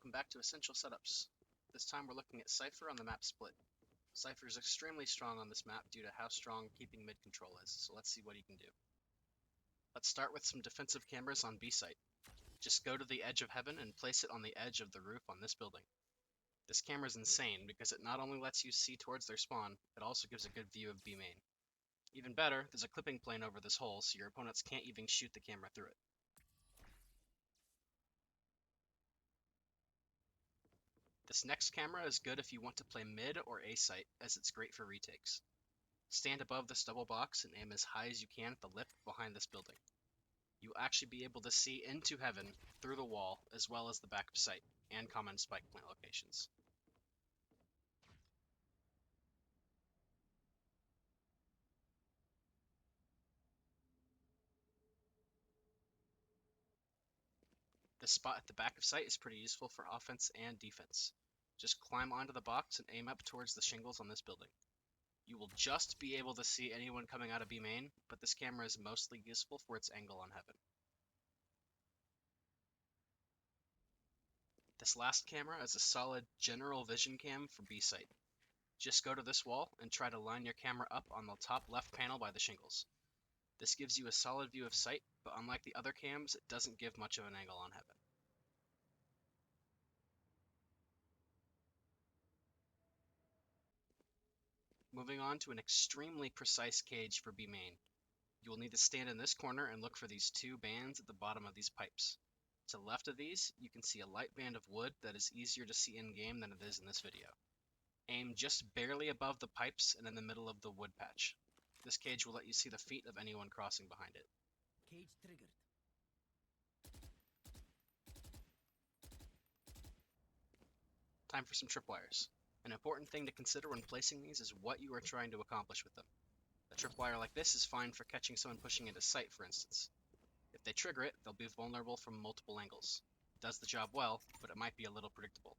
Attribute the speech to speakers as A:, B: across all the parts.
A: welcome back to Essential Setups. This time we're looking at Cypher on the map Split. Cypher is extremely strong on this map due to how strong keeping mid control is, so let's see what he can do. Let's start with some defensive cameras on B site. Just go to the edge of heaven and place it on the edge of the roof on this building. This camera is insane because it not only lets you see towards their spawn, it also gives a good view of B main. Even better, there's a clipping plane over this hole so your opponents can't even shoot the camera through it. This next camera is good if you want to play mid or A site, as it's great for retakes. Stand above this double box and aim as high as you can at the lip behind this building. You'll actually be able to see into heaven through the wall, as well as the back of site, and common spike plant locations. This spot at the back of site is pretty useful for offense and defense. Just climb onto the box and aim up towards the shingles on this building. You will just be able to see anyone coming out of B main, but this camera is mostly useful for its angle on heaven. This last camera is a solid general vision cam for B site. Just go to this wall and try to line your camera up on the top left panel by the shingles. This gives you a solid view of sight, but unlike the other cams, it doesn't give much of an angle on heaven. Moving on to an extremely precise cage for B main. You will need to stand in this corner and look for these two bands at the bottom of these pipes. To the left of these, you can see a light band of wood that is easier to see in-game than it is in this video. Aim just barely above the pipes and in the middle of the wood patch. This cage will let you see the feet of anyone crossing behind it.
B: Cage triggered.
A: Time for some tripwires. An important thing to consider when placing these is what you are trying to accomplish with them. A tripwire like this is fine for catching someone pushing into sight, for instance. If they trigger it, they'll be vulnerable from multiple angles. It does the job well, but it might be a little predictable.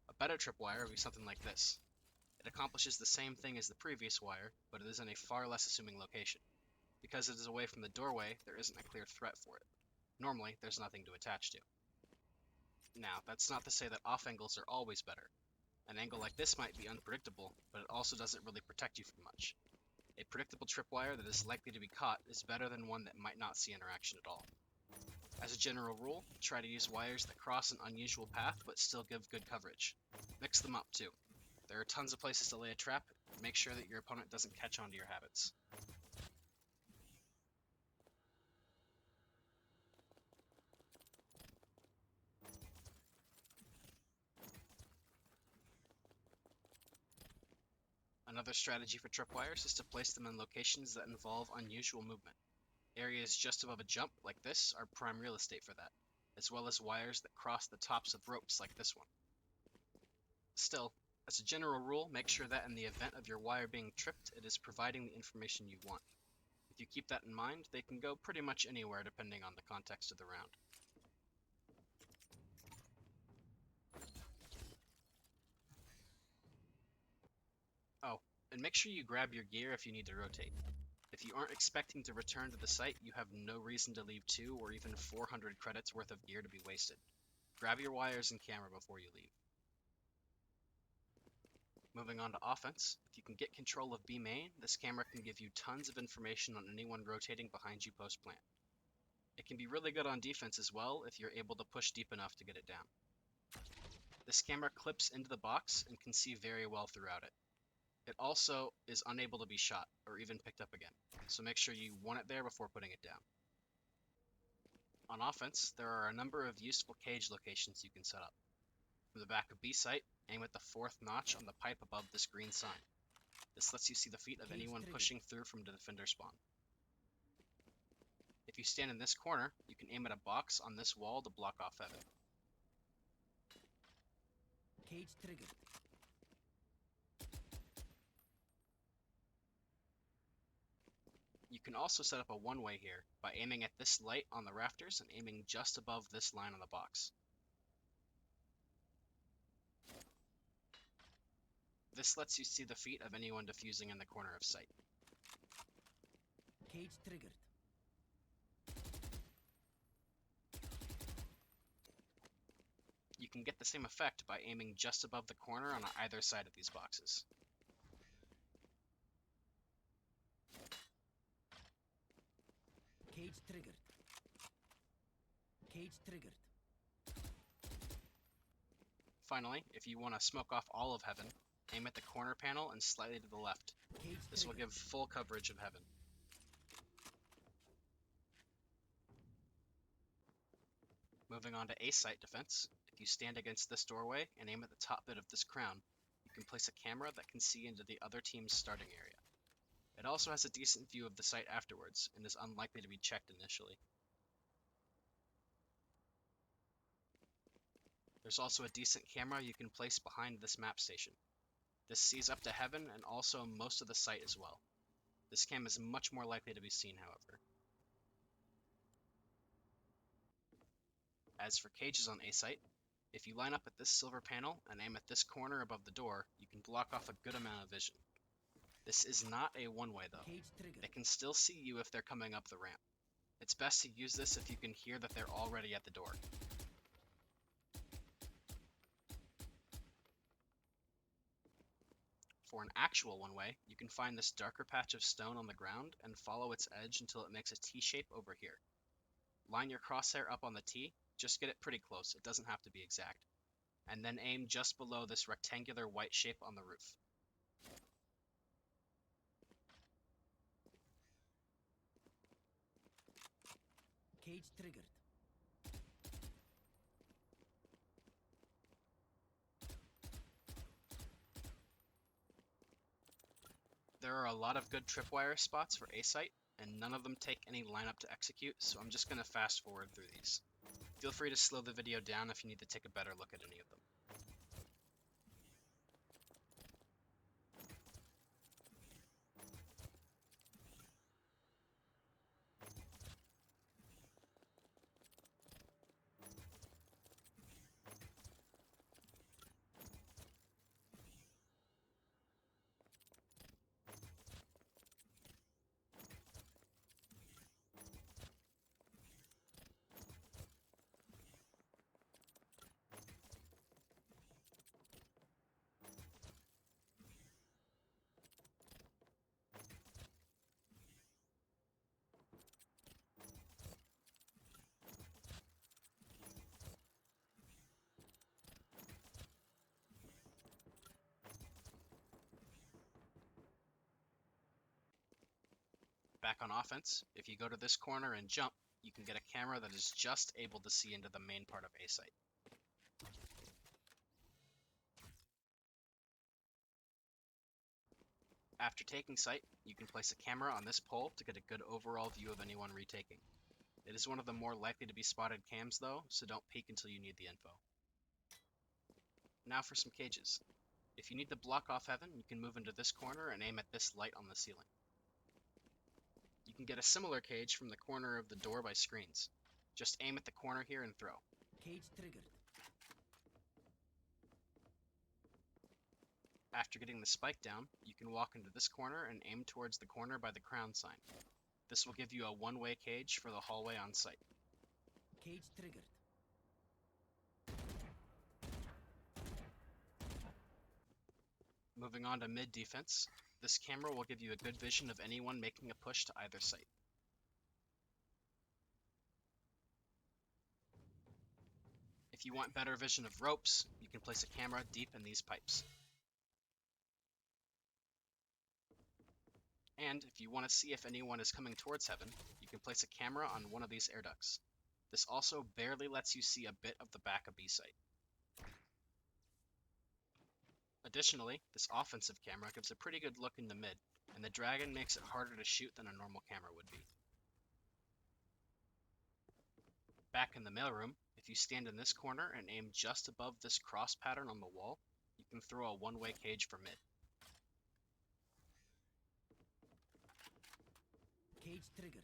A: A better tripwire would be something like this. It accomplishes the same thing as the previous wire, but it is in a far less assuming location. Because it is away from the doorway, there isn't a clear threat for it. Normally, there's nothing to attach to. Now, that's not to say that off angles are always better. An angle like this might be unpredictable, but it also doesn't really protect you from much. A predictable tripwire that is likely to be caught is better than one that might not see interaction at all. As a general rule, try to use wires that cross an unusual path but still give good coverage. Mix them up too. There are tons of places to lay a trap, make sure that your opponent doesn't catch on to your habits. Another strategy for tripwires is to place them in locations that involve unusual movement. Areas just above a jump, like this, are prime real estate for that, as well as wires that cross the tops of ropes like this one. Still, as a general rule, make sure that in the event of your wire being tripped, it is providing the information you want. If you keep that in mind, they can go pretty much anywhere depending on the context of the round. Oh, and make sure you grab your gear if you need to rotate. If you aren't expecting to return to the site, you have no reason to leave 2 or even 400 credits worth of gear to be wasted. Grab your wires and camera before you leave. Moving on to offense, if you can get control of B main, this camera can give you tons of information on anyone rotating behind you post-plant. It can be really good on defense as well if you're able to push deep enough to get it down. This camera clips into the box and can see very well throughout it. It also is unable to be shot or even picked up again, so make sure you want it there before putting it down. On offense, there are a number of useful cage locations you can set up. From the back of B site, aim at the 4th notch on the pipe above this green sign. This lets you see the feet of anyone pushing through from the defender spawn. If you stand in this corner, you can aim at a box on this wall to block off heaven.
B: Cage triggered.
A: You can also set up a one-way here by aiming at this light on the rafters and aiming just above this line on the box. This lets you see the feet of anyone defusing in the corner of sight.
B: Cage triggered.
A: You you can get the same effect by aiming just above the corner on either side of these boxes.
B: Cage triggered. Cage triggered.
A: Finally, if you want to smoke off all of heaven, aim at the corner panel and slightly to the left.
B: Cage
A: This will
B: triggered.
A: give full coverage of heaven. Moving on to A-site defense, if you stand against this doorway and aim at the top bit of this crown, you can place a camera that can see into the other team's starting area. It also has a decent view of the site afterwards, and is unlikely to be checked initially. There's also a decent camera you can place behind this map station. This sees up to heaven and also most of the site as well. This cam is much more likely to be seen, however. As for cages on A-site, if you line up at this silver panel and aim at this corner above the door, you can block off a good amount of vision. This is not a one-way though.
B: Cage triggered.
A: They can still see you if they're coming up the ramp. It's best to use this if you can hear that they're already at the door. For an actual one-way, you can find this darker patch of stone on the ground and follow its edge until it makes a T-shape over here. Line your crosshair up on the T, just get it pretty close, it doesn't have to be exact, and then aim just below this rectangular white shape on the roof.
B: Cage triggered.
A: There are a lot of good tripwire spots for A-site, and none of them take any lineup to execute, so I'm just going to fast forward through these. Feel free to slow the video down if you need to take a better look at any of them. Back on offense, if you go to this corner and jump, you can get a camera that is just able to see into the main part of A-site. After taking site, you can place a camera on this pole to get a good overall view of anyone retaking. It is one of the more likely to be spotted cams though, so don't peek until you need the info. Now for some cages. If you need to block off heaven, you can move into this corner and aim at this light on the ceiling. You can get a similar cage from the corner of the door by screens. Just aim at the corner here and throw.
B: Cage triggered.
A: After getting the spike down, you can walk into this corner and aim towards the corner by the crown sign. This will give you a one-way cage for the hallway on site.
B: Cage triggered.
A: Moving on to mid defense, this camera will give you a good vision of anyone making a push to either site. If you want better vision of ropes, you can place a camera deep in these pipes. And if you want to see if anyone is coming towards heaven, you can place a camera on one of these air ducts. This also barely lets you see a bit of the back of B site. Additionally, this offensive camera gives a pretty good look into mid, and the dragon makes it harder to shoot than a normal camera would be. Back in the mailroom, if you stand in this corner and aim just above this cross pattern on the wall, you can throw a one-way cage for mid.
B: Cage triggered.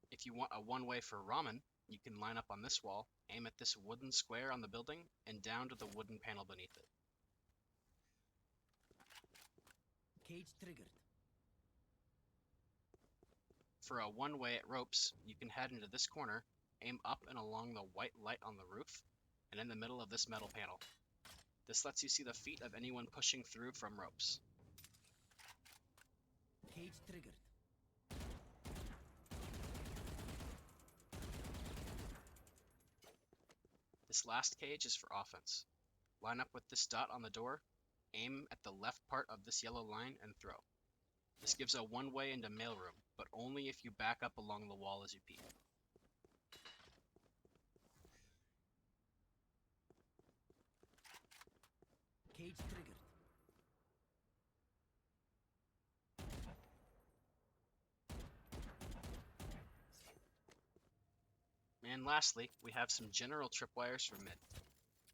A: If you want a one-way for ramen, you can line up on this wall, aim at this wooden square on the building, and down to the wooden panel beneath it.
B: Cage triggered.
A: For a one-way at ropes, you can head into this corner, aim up and along the white light on the roof, and in the middle of this metal panel. This lets you see the feet of anyone pushing through from ropes.
B: Cage triggered.
A: This last cage is for offense. Line up with this dot on the door, aim at the left part of this yellow line, and throw. This gives a one-way into mailroom, but only if you back up along the wall as you peek.
B: Cage triggered.
A: And lastly, we have some general tripwires for mid.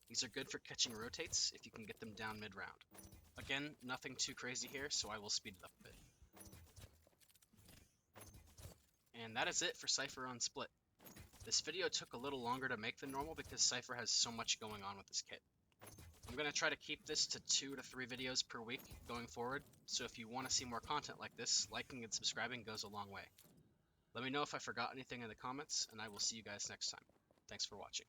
A: These are good for catching rotates if you can get them down mid-round. Again, nothing too crazy here, so I will speed it up a bit. And that is it for Cypher on Split. This video took a little longer to make than normal because Cypher has so much going on with this kit. I'm going to try to keep this to 2 to 3 videos per week going forward, so if you want to see more content like this, liking and subscribing goes a long way. Let me know if I forgot anything in the comments, and I will see you guys next time. Thanks for watching.